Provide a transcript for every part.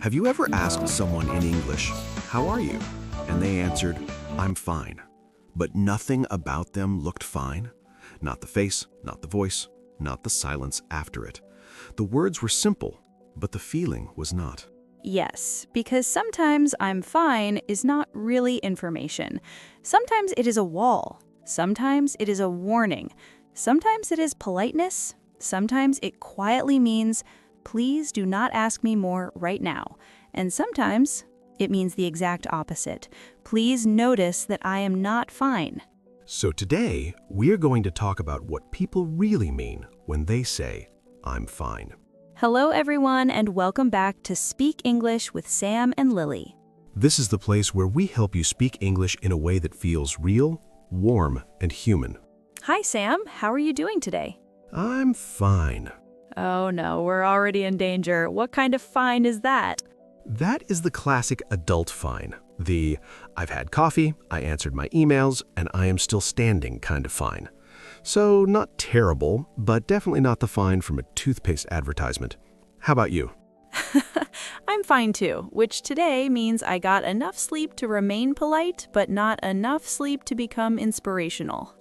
Have you ever asked someone in English, "How are you?" And they answered, "I'm fine." But nothing about them looked fine. Not the face, not the voice, not the silence after it. The words were simple, but the feeling was not. Yes, because sometimes "I'm fine" is not really information. Sometimes it is a wall. Sometimes it is a warning. Sometimes it is politeness. Sometimes it quietly means, "Please do not ask me more right now." And sometimes it means the exact opposite. "Please notice that I am not fine." So today, we're going to talk about what people really mean when they say, "I'm fine." Hello, everyone, and welcome back to Speak English with Sam and Lily. This is the place where we help you speak English in a way that feels real, warm, and human. Hi, Sam. How are you doing today? I'm fine. Oh, no, we're already in danger. What kind of fine is that? That is the classic adult fine. The "I've had coffee, I answered my emails, and I am still standing" kind of fine. So not terrible, but definitely not the fine from a toothpaste advertisement. How about you? I'm fine too, which today means I got enough sleep to remain polite, but not enough sleep to become inspirational.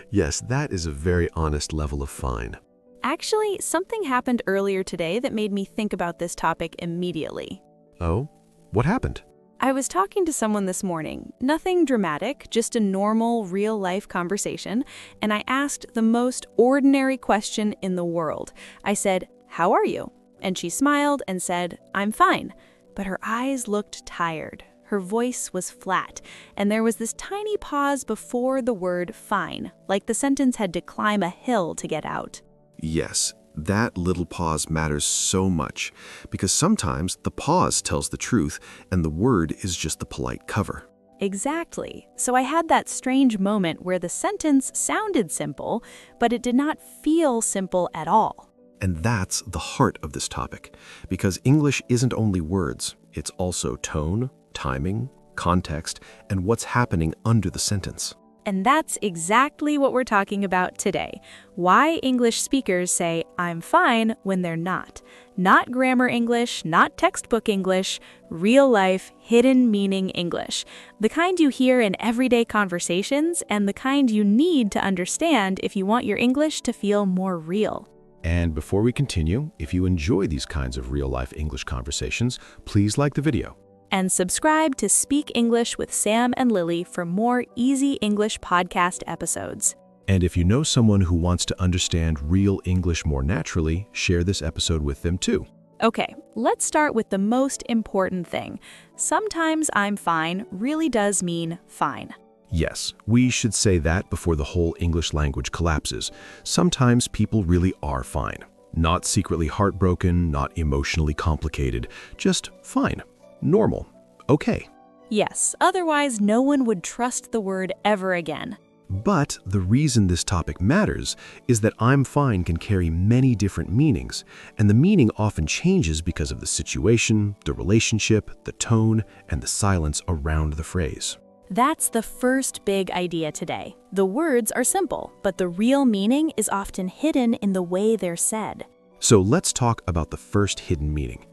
Yes, that is a very honest level of fine. Actually, something happened earlier today that made me think about this topic immediately. Oh? What happened? I was talking to someone this morning, nothing dramatic, just a normal, real-life conversation, and I asked the most ordinary question in the world. I said, "How are you?" And she smiled and said, "I'm fine." But her eyes looked tired. Her voice was flat, and there was this tiny pause before the word "fine," like the sentence had to climb a hill to get out. Yes, that little pause matters so much, because sometimes the pause tells the truth and the word is just the polite cover. Exactly. So I had that strange moment where the sentence sounded simple, but it did not feel simple at all. And that's the heart of this topic, because English isn't only words, it's also tone, timing, context, and what's happening under the sentence. And that's exactly what we're talking about today. Why English speakers say "I'm fine" when they're not. Not grammar English, not textbook English, real life, hidden meaning English. The kind you hear in everyday conversations and the kind you need to understand if you want your English to feel more real. And before we continue, if you enjoy these kinds of real-life English conversations, please like the video. And subscribe to Speak English with Sam and Lily for more easy English podcast episodes. And if you know someone who wants to understand real English more naturally, share this episode with them too. Okay, let's start with the most important thing. Sometimes "I'm fine" really does mean fine. Yes, we should say that before the whole English language collapses. Sometimes people really are fine. Not secretly heartbroken, not emotionally complicated, just fine. Normal. Okay. Yes, otherwise no one would trust the word ever again. But the reason this topic matters is that "I'm fine" can carry many different meanings, and the meaning often changes because of the situation, the relationship, the tone, and the silence around the phrase. That's the first big idea today. The words are simple, but the real meaning is often hidden in the way they're said. So let's talk about the first hidden meaning.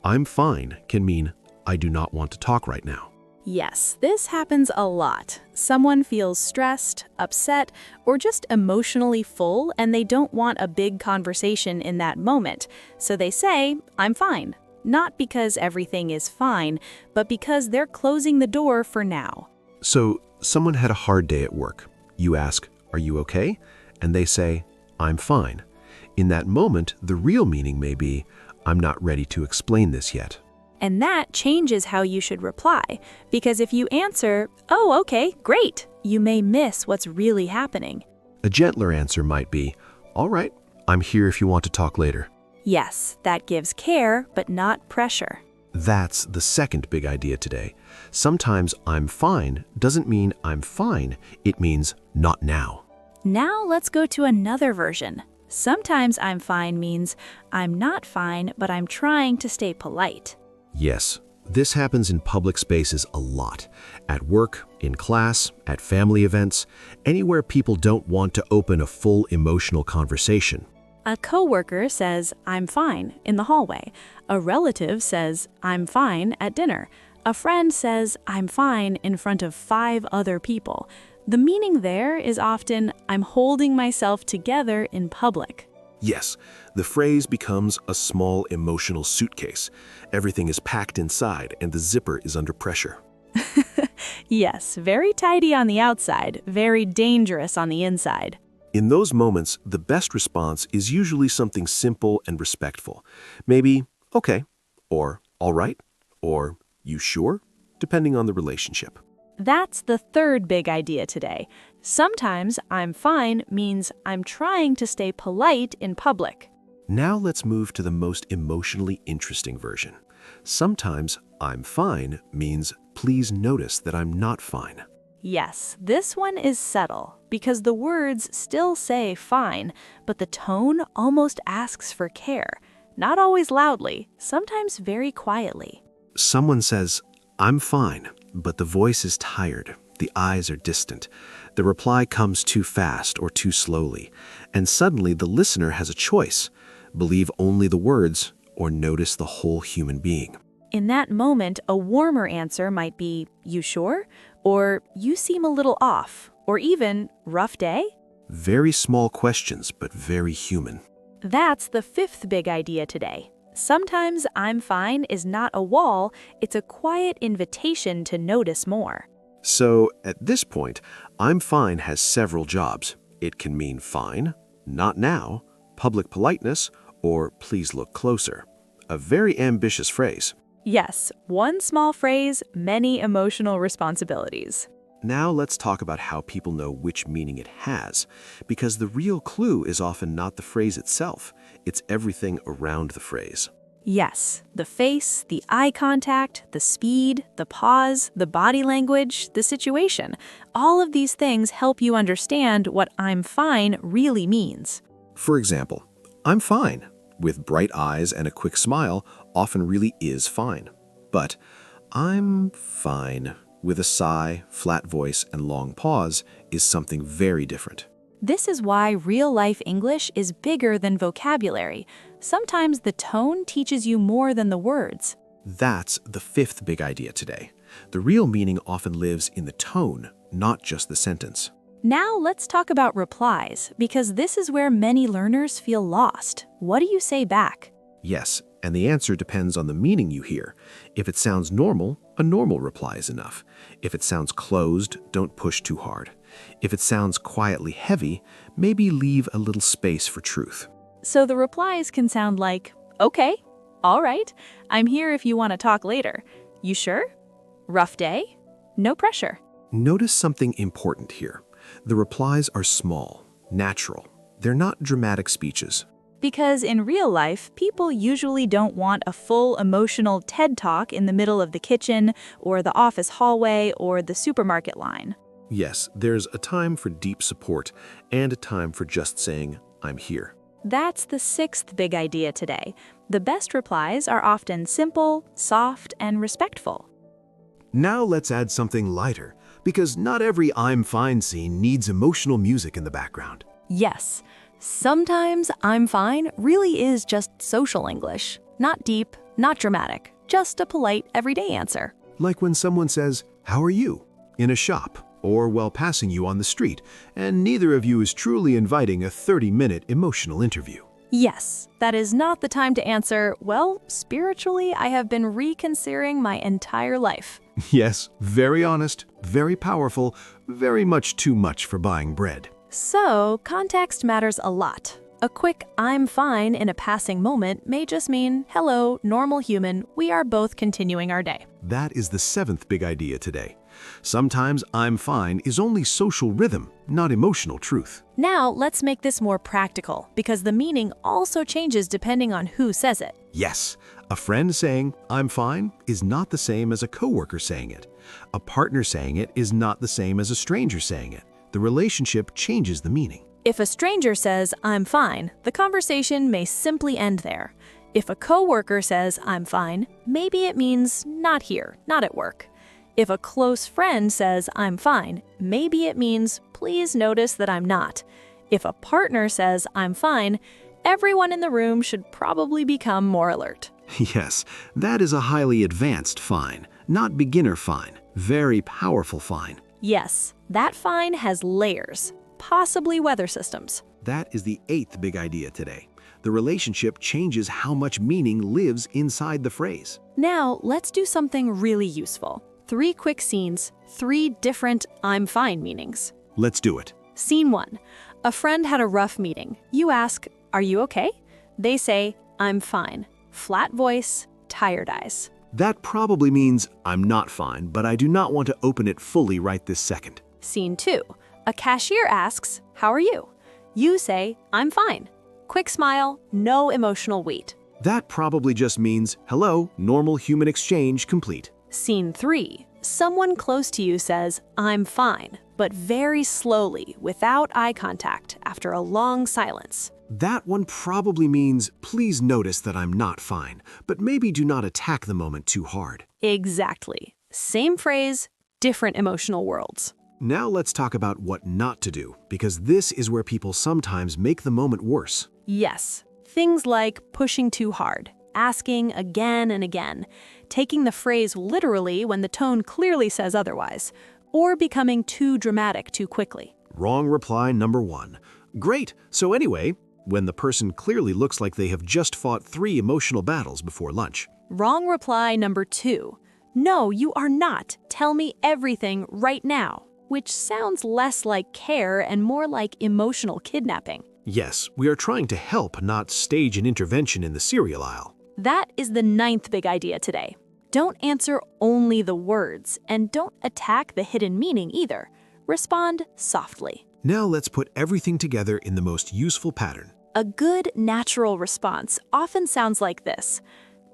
"I'm fine" can mean "I do not want to talk right now." Yes, this happens a lot. Someone feels stressed, upset, or just emotionally full, and they don't want a big conversation in that moment. So they say, "I'm fine." Not because everything is fine, but because they're closing the door for now. So someone had a hard day at work. You ask, "Are you okay?" And they say, "I'm fine." In that moment, the real meaning may be, "I'm not ready to explain this yet." And that changes how you should reply, because if you answer, "Oh, okay, great," you may miss what's really happening. A gentler answer might be, "All right, I'm here if you want to talk later." Yes, that gives care, but not pressure. That's the second big idea today. Sometimes "I'm fine" doesn't mean "I'm fine," it means "not now." Now let's go to another version. Sometimes "I'm fine" means I'm not fine, but I'm trying to stay polite. Yes, this happens in public spaces a lot. At work, in class, at family events, anywhere people don't want to open a full emotional conversation. A coworker says, I'm fine, in the hallway. A relative says, I'm fine, at dinner. A friend says, I'm fine, in front of 5 other people. The meaning there is often, I'm holding myself together in public. Yes, the phrase becomes a small emotional suitcase. Everything is packed inside and the zipper is under pressure. Yes, very tidy on the outside, very dangerous on the inside. In those moments, the best response is usually something simple and respectful. Maybe, okay, or all right, or you sure, depending on the relationship. That's the third big idea today. Sometimes I'm fine means I'm trying to stay polite in public. Now let's move to the most emotionally interesting version. Sometimes I'm fine means please notice that I'm not fine. Yes, this one is subtle because the words still say fine, but the tone almost asks for care. Not always loudly, sometimes very quietly. Someone says, I'm fine, but the voice is tired. The eyes are distant. The reply comes too fast or too slowly, and suddenly the listener has a choice: believe only the words or notice the whole human being. In that moment, a warmer answer might be, you sure? Or you seem a little off, or even, rough day? Very small questions, but very human. That's the fifth big idea today. Sometimes I'm fine is not a wall, it's a quiet invitation to notice more. So, at this point, I'm fine has several jobs. It can mean fine, not now, public politeness, or please look closer. A very ambitious phrase. Yes, one small phrase, many emotional responsibilities. Now let's talk about how people know which meaning it has, because the real clue is often not the phrase itself, it's everything around the phrase. Yes, the face, the eye contact, the speed, the pause, the body language, the situation. All of these things help you understand what I'm fine really means. For example, I'm fine, with bright eyes and a quick smile, often really is fine. But I'm fine, with a sigh, flat voice, and long pause, is something very different. This is why real-life English is bigger than vocabulary. Sometimes the tone teaches you more than the words. That's the fifth big idea today. The real meaning often lives in the tone, not just the sentence. Now let's talk about replies, because this is where many learners feel lost. What do you say back? Yes, and the answer depends on the meaning you hear. If it sounds normal, a normal reply is enough. If it sounds closed, don't push too hard. If it sounds quietly heavy, maybe leave a little space for truth. So the replies can sound like, okay, all right, I'm here if you want to talk later. You sure? Rough day? No pressure. Notice something important here. The replies are small, natural. They're not dramatic speeches. Because in real life, people usually don't want a full emotional TED Talk in the middle of the kitchen, or the office hallway, or the supermarket line. Yes, there's a time for deep support and a time for just saying, I'm here. That's the sixth big idea today. The best replies are often simple, soft, and respectful. Now let's add something lighter, because not every I'm fine scene needs emotional music in the background. Yes, sometimes I'm fine really is just social English. Not deep, not dramatic, just a polite everyday answer. Like when someone says, how are you? In a shop, or while passing you on the street, and neither of you is truly inviting a 30-minute emotional interview. Yes, that is not the time to answer, well, spiritually, I have been reconsidering my entire life. Yes, very honest, very powerful, very much too much for buying bread. So, context matters a lot. A quick I'm fine in a passing moment may just mean, hello, normal human, we are both continuing our day. That is the seventh big idea today. Sometimes I'm fine is only social rhythm, not emotional truth. Now, let's make this more practical, because the meaning also changes depending on who says it. Yes, a friend saying, I'm fine, is not the same as a coworker saying it. A partner saying it is not the same as a stranger saying it. The relationship changes the meaning. If a stranger says, I'm fine, the conversation may simply end there. If a coworker says, I'm fine, maybe it means not here, not at work. If a close friend says, I'm fine, maybe it means, please notice that I'm not. If a partner says, I'm fine, Everyone in the room should probably become more alert. Yes, that is a highly advanced fine, not beginner fine. Very powerful fine. Yes, that fine has layers, possibly weather systems. That is the 8th big idea today. The relationship changes how much meaning lives inside the phrase. Now, let's do something really useful. 3 quick scenes, 3 different I'm fine meanings. Let's do it. Scene 1. A friend had a rough meeting. You ask, "Are you okay?" They say, "I'm fine." Flat voice, tired eyes. That probably means I'm not fine, but I do not want to open it fully right this second. Scene 2. A cashier asks, "How are you?" You say, "I'm fine." Quick smile, no emotional weight. That probably just means, hello, normal human exchange complete. Scene 3. Someone close to you says, "I'm fine," but very slowly, without eye contact, after a long silence. That one probably means, please notice that I'm not fine, but maybe do not attack the moment too hard. Exactly. Same phrase, different emotional worlds. Now let's talk about what not to do, because this is where people sometimes make the moment worse. Yes, things like pushing too hard, asking again and again, taking the phrase literally when the tone clearly says otherwise, or becoming too dramatic too quickly. Wrong reply number 1. Great, so anyway, when the person clearly looks like they have just fought 3 emotional battles before lunch. Wrong reply number 2. No, you are not. Tell me everything right now, which sounds less like care and more like emotional kidnapping. Yes, we are trying to help, not stage an intervention in the cereal aisle. That is the 9th big idea today. Don't answer only the words, and don't attack the hidden meaning either. Respond softly. Now let's put everything together in the most useful pattern. A good, natural response often sounds like this.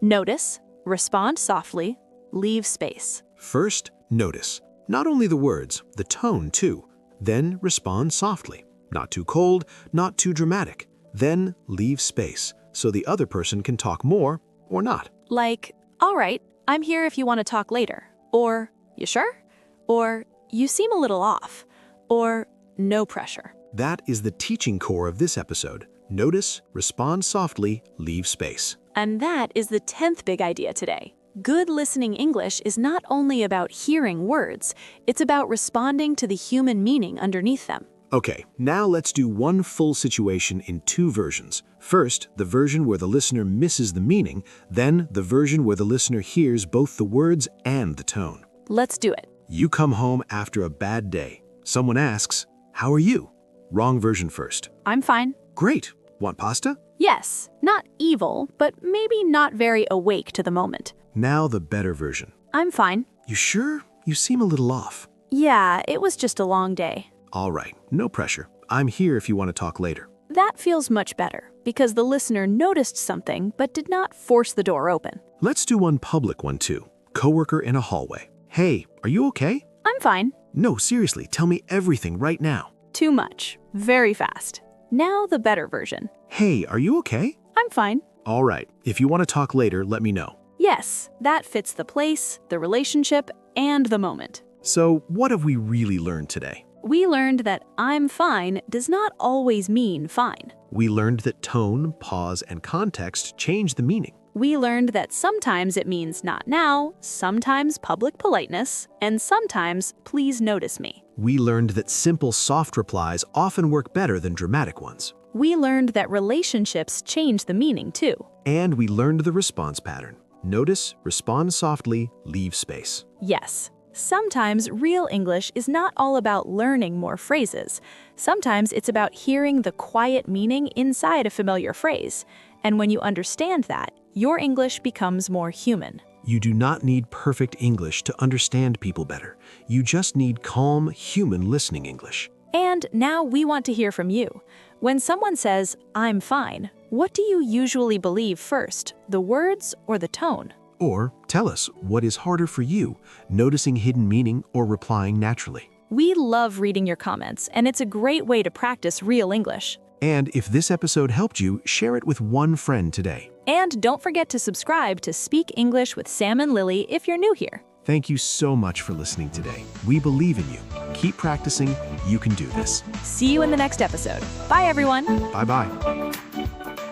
Notice, respond softly, leave space. First, notice. Not only the words, the tone too. Then respond softly. Not too cold, not too dramatic. Then leave space, so the other person can talk more or not. Like, "All right, I'm here if you want to talk later." Or, "You sure?" Or, "You seem a little off." Or, "No pressure." That is the teaching core of this episode. Notice, respond softly, leave space. And that is the 10th big idea today. Good listening English is not only about hearing words, it's about responding to the human meaning underneath them. Okay, now let's do one full situation in 2 versions. First, the version where the listener misses the meaning, then the version where the listener hears both the words and the tone. Let's do it. You come home after a bad day. Someone asks, "How are you?" Wrong version first. I'm fine. Great. Want pasta? Yes, not evil, but maybe not very awake to the moment. Now the better version. I'm fine. You sure? You seem a little off. Yeah, it was just a long day. All right, no pressure. I'm here if you want to talk later. That feels much better, because the listener noticed something but did not force the door open. Let's do one public one too. Coworker in a hallway. Hey, are you okay? I'm fine. No, seriously, tell me everything right now. Too much. Very fast. Now the better version. Hey, are you okay? I'm fine. All right, if you want to talk later, let me know. Yes, that fits the place, the relationship, and the moment. So, what have we really learned today? We learned that "I'm fine" does not always mean fine. We learned that tone, pause, and context change the meaning. We learned that sometimes it means "not now," sometimes public politeness, and sometimes "please notice me." We learned that simple, soft replies often work better than dramatic ones. We learned that relationships change the meaning too. And we learned the response pattern. Notice, respond softly, leave space. Yes. Sometimes real English is not all about learning more phrases. Sometimes it's about hearing the quiet meaning inside a familiar phrase. And when you understand that, your English becomes more human. You do not need perfect English to understand people better. You just need calm, human listening English. And now we want to hear from you. When someone says, "I'm fine," what do you usually believe first, the words or the tone? Or tell us what is harder for you, noticing hidden meaning or replying naturally. We love reading your comments, and it's a great way to practice real English. And if this episode helped you, share it with one friend today. And don't forget to subscribe to Speak English with Sam and Lily if you're new here. Thank you so much for listening today. We believe in you. Keep practicing. You can do this. See you in the next episode. Bye, everyone. Bye-bye.